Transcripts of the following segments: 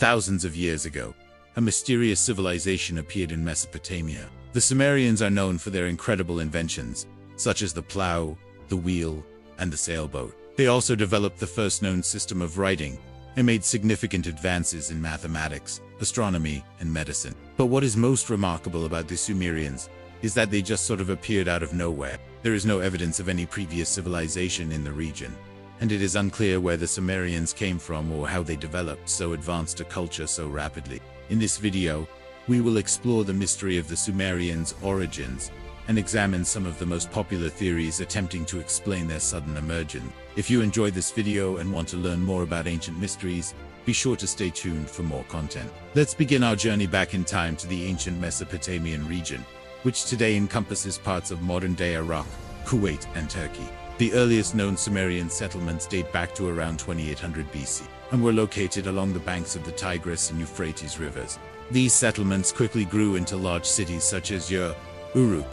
Thousands of years ago, a mysterious civilization appeared in Mesopotamia. The Sumerians are known for their incredible inventions, such as the plow, the wheel, and the sailboat. They also developed the first known system of writing and made significant advances in mathematics, astronomy, and medicine. But what is most remarkable about the Sumerians is that they just sort of appeared out of nowhere. There is no evidence of any previous civilization in the region, and it is unclear where the Sumerians came from or how they developed so advanced a culture so rapidly. In this video, we will explore the mystery of the Sumerians' origins and examine some of the most popular theories attempting to explain their sudden emergence. If you enjoyed this video and want to learn more about ancient mysteries, be sure to stay tuned for more content. Let's begin our journey back in time to the ancient Mesopotamian region, which today encompasses parts of modern-day Iraq, Kuwait, and Turkey. The earliest known Sumerian settlements date back to around 2800 BC and were located along the banks of the Tigris and Euphrates rivers. These settlements quickly grew into large cities such as Ur, Uruk,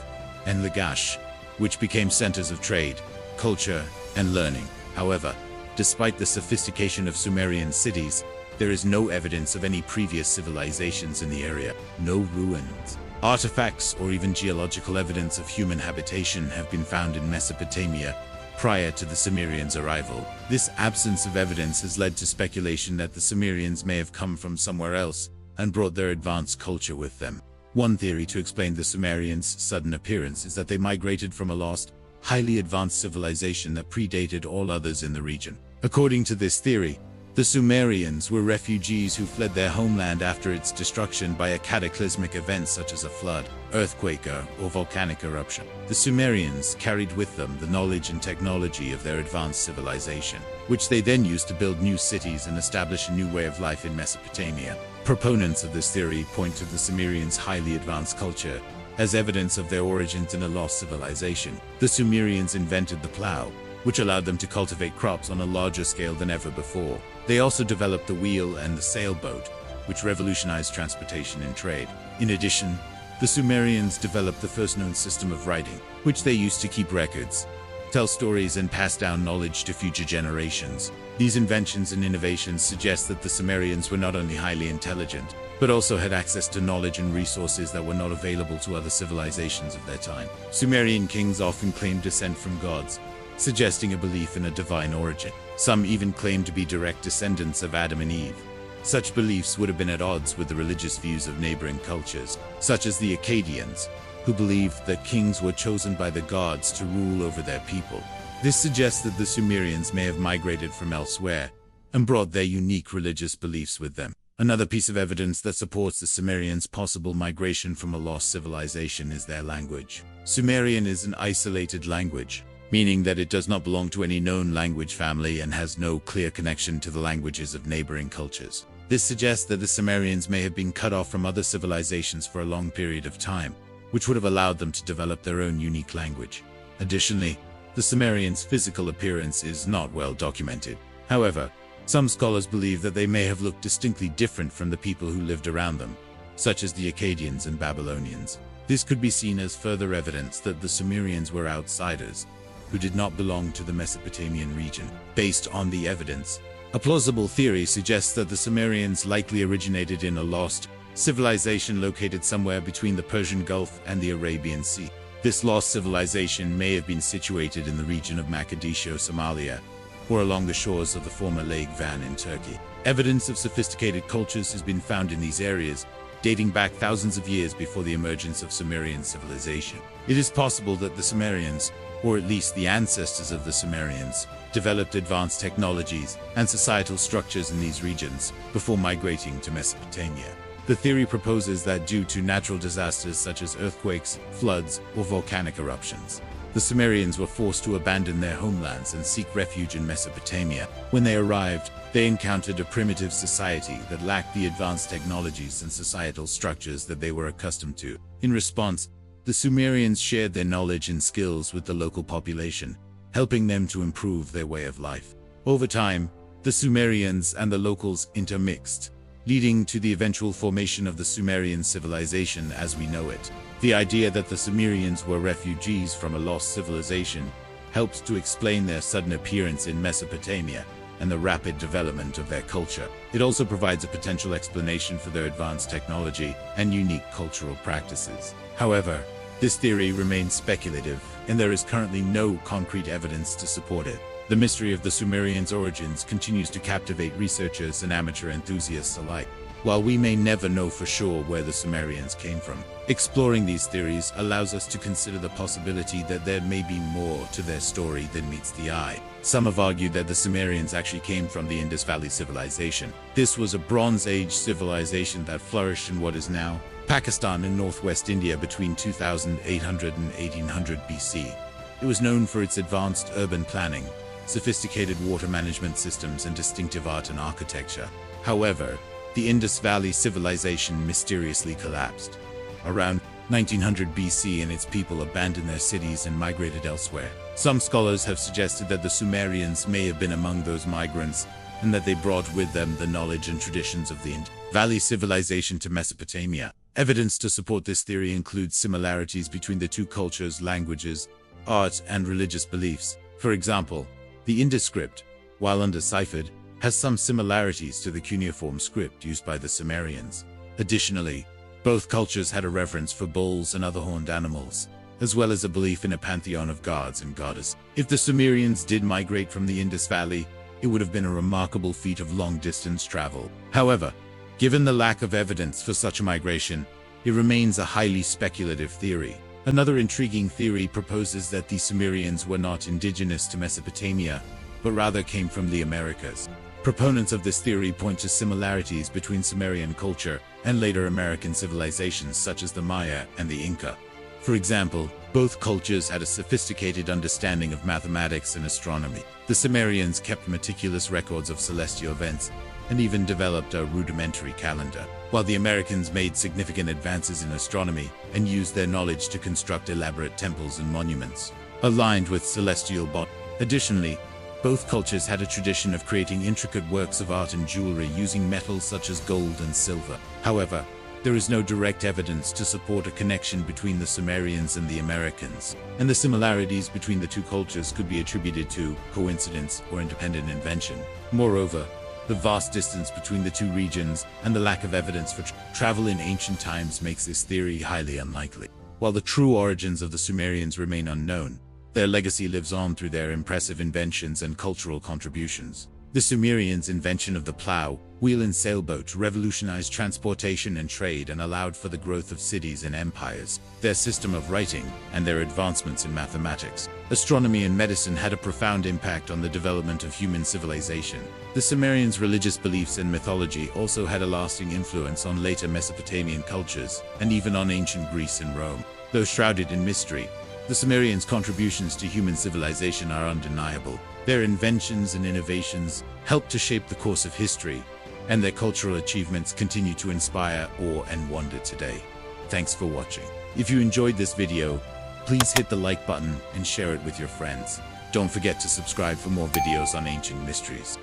and Lagash, which became centers of trade, culture, and learning. However, despite the sophistication of Sumerian cities, there is no evidence of any previous civilizations in the area. No ruins, artifacts, or even geological evidence of human habitation have been found in Mesopotamia prior to the Sumerians' arrival. This absence of evidence has led to speculation that the Sumerians may have come from somewhere else and brought their advanced culture with them. One theory to explain the Sumerians' sudden appearance is that they migrated from a lost, highly advanced civilization that predated all others in the region. According to this theory, the Sumerians were refugees who fled their homeland after its destruction by a cataclysmic event such as a flood, earthquake, or volcanic eruption. The Sumerians carried with them the knowledge and technology of their advanced civilization, which they then used to build new cities and establish a new way of life in Mesopotamia. Proponents of this theory point to the Sumerians' highly advanced culture as evidence of their origins in a lost civilization. The Sumerians invented the plow, which allowed them to cultivate crops on a larger scale than ever before. They also developed the wheel and the sailboat, which revolutionized transportation and trade. In addition, the Sumerians developed the first known system of writing, which they used to keep records, tell stories, and pass down knowledge to future generations. These inventions and innovations suggest that the Sumerians were not only highly intelligent, but also had access to knowledge and resources that were not available to other civilizations of their time. Sumerian kings often claimed descent from gods, suggesting a belief in a divine origin. Some even claimed to be direct descendants of Adam and Eve. Such beliefs would have been at odds with the religious views of neighboring cultures, such as the Akkadians, who believed that kings were chosen by the gods to rule over their people. This suggests that the Sumerians may have migrated from elsewhere and brought their unique religious beliefs with them. Another piece of evidence that supports the Sumerians' possible migration from a lost civilization is their language. Sumerian is an isolated language, meaning that it does not belong to any known language family and has no clear connection to the languages of neighboring cultures. This suggests that the Sumerians may have been cut off from other civilizations for a long period of time, which would have allowed them to develop their own unique language. Additionally, the Sumerians' physical appearance is not well documented. However, some scholars believe that they may have looked distinctly different from the people who lived around them, such as the Akkadians and Babylonians. This could be seen as further evidence that the Sumerians were outsiders, who did not belong to the Mesopotamian region. Based on the evidence, a plausible theory suggests that the Sumerians likely originated in a lost civilization located somewhere between the Persian Gulf and the Arabian Sea. This lost civilization may have been situated in the region of Mogadishu, Somalia, or along the shores of the former Lake Van in Turkey. Evidence of sophisticated cultures has been found in these areas, dating back thousands of years before the emergence of Sumerian civilization. It is possible that the Sumerians, or at least the ancestors of the Sumerians, developed advanced technologies and societal structures in these regions before migrating to Mesopotamia. The theory proposes that due to natural disasters such as earthquakes, floods, or volcanic eruptions, the Sumerians were forced to abandon their homelands and seek refuge in Mesopotamia. When they arrived, they encountered a primitive society that lacked the advanced technologies and societal structures that they were accustomed to. In response, the Sumerians shared their knowledge and skills with the local population, helping them to improve their way of life. Over time, the Sumerians and the locals intermixed, leading to the eventual formation of the Sumerian civilization as we know it. The idea that the Sumerians were refugees from a lost civilization helps to explain their sudden appearance in Mesopotamia and the rapid development of their culture. It also provides a potential explanation for their advanced technology and unique cultural practices. However, this theory remains speculative, and there is currently no concrete evidence to support it. The mystery of the Sumerians' origins continues to captivate researchers and amateur enthusiasts alike. While we may never know for sure where the Sumerians came from, exploring these theories allows us to consider the possibility that there may be more to their story than meets the eye. Some have argued that the Sumerians actually came from the Indus Valley civilization. This was a Bronze Age civilization that flourished in what is now Pakistan and northwest India between 2800 and 1800 BC. It was known for its advanced urban planning, sophisticated water management systems, and distinctive art and architecture. However, the Indus Valley civilization mysteriously collapsed around 1900 BC, and its people abandoned their cities and migrated elsewhere. Some scholars have suggested that the Sumerians may have been among those migrants, and that they brought with them the knowledge and traditions of the Indus Valley civilization to Mesopotamia. Evidence to support this theory includes similarities between the two cultures, languages, art, and religious beliefs. For example, the Indus script, while undeciphered, has some similarities to the cuneiform script used by the Sumerians. Additionally, both cultures had a reverence for bulls and other horned animals, as well as a belief in a pantheon of gods and goddesses. If the Sumerians did migrate from the Indus Valley, it would have been a remarkable feat of long-distance travel. However, given the lack of evidence for such a migration, it remains a highly speculative theory. Another intriguing theory proposes that the Sumerians were not indigenous to Mesopotamia, but rather came from the Americas. Proponents of this theory point to similarities between Sumerian culture and later American civilizations such as the Maya and the Inca. For example, both cultures had a sophisticated understanding of mathematics and astronomy. The Sumerians kept meticulous records of celestial events and even developed a rudimentary calendar, while the Americans made significant advances in astronomy and used their knowledge to construct elaborate temples and monuments aligned with celestial bodies. Additionally, both cultures had a tradition of creating intricate works of art and jewelry using metals such as gold and silver. However, there is no direct evidence to support a connection between the Sumerians and the Americans, and the similarities between the two cultures could be attributed to coincidence or independent invention. Moreover, the vast distance between the two regions and the lack of evidence for travel in ancient times makes this theory highly unlikely. While the true origins of the Sumerians remain unknown, their legacy lives on through their impressive inventions and cultural contributions. The Sumerians' invention of the plow, wheel, and sailboat revolutionized transportation and trade and allowed for the growth of cities and empires. Their system of writing and their advancements in mathematics, astronomy, and medicine had a profound impact on the development of human civilization. The Sumerians' religious beliefs and mythology also had a lasting influence on later Mesopotamian cultures and even on ancient Greece and Rome. Though shrouded in mystery, the Sumerians' contributions to human civilization are undeniable. Their inventions and innovations helped to shape the course of history, and their cultural achievements continue to inspire awe and wonder today. Thanks for watching. If you enjoyed this video, please hit the like button and share it with your friends. Don't forget to subscribe for more videos on ancient mysteries.